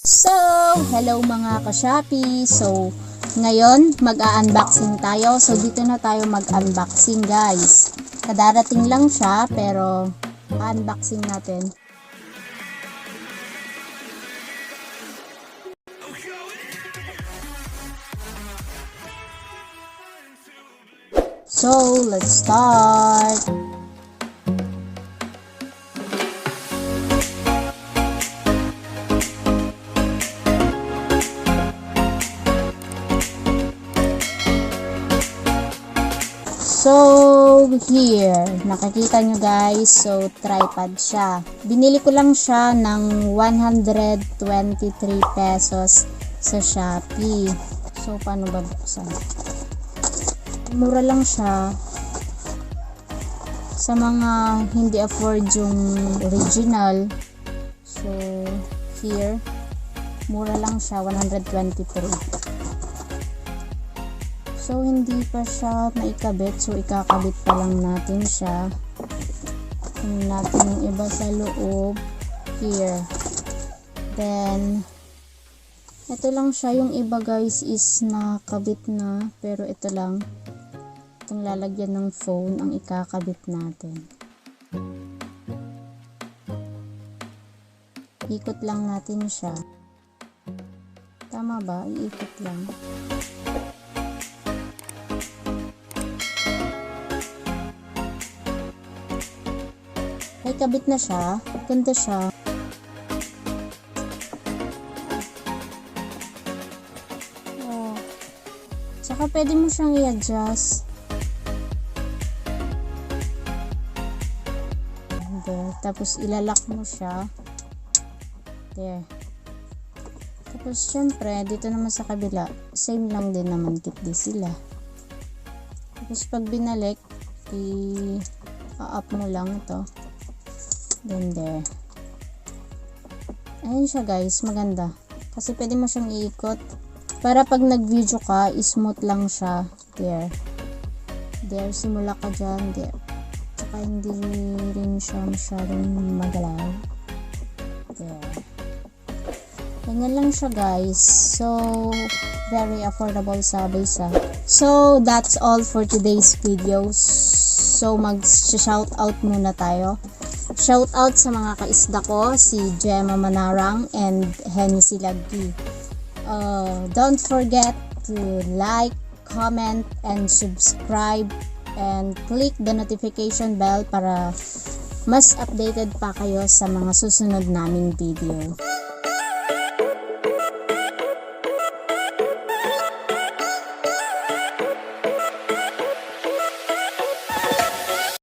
So, hello mga ka-Shopee. So, ngayon mag-unboxing tayo. So, dito na tayo mag-unboxing guys. Kadarating lang siya pero unboxing natin. So, let's start. So, here, nakikita nyo guys, so tripod siya. Binili ko lang siya ng 123 pesos sa Shopee. So, paano ba buksan? Mura lang siya. Sa mga hindi afford yung original, so, here, mura lang siya, 123. So, hindi pa siya naikabit. So, ikakabit pa lang natin siya. Tingnan natin yung iba sa loob. Here. Then, ito lang siya. Yung iba guys is nakabit na. Pero ito lang. Itong lalagyan ng phone ang ikakabit natin. Ikot lang natin siya. Tama ba? Iikot lang. Ay, kabit na siya. Ganda siya. Oh. Tsaka pwede mo siyang i-adjust. There. Tapos ilalak mo siya. There. Tapos syempre, dito naman sa kabila, same lang din naman kit di sila. Tapos pag binalik, i-up mo lang ito. Then there. Ayan siya guys, maganda. Kasi pwede mo siyang iikot. Para pag nag-video ka, smooth lang siya. There. There, simula ka dyan. There. Tsaka hindi rin siya masyadong magalaw. There. Ganyan lang siya guys. So, very affordable sa bulsa. So, that's all for today's video. So, mag-shoutout muna tayo. Shout out sa mga kaisda ko, si Gemma Manarang and Henny Silaggi. Don't forget to like, comment, and subscribe and click the notification bell para mas updated pa kayo sa mga susunod naming video.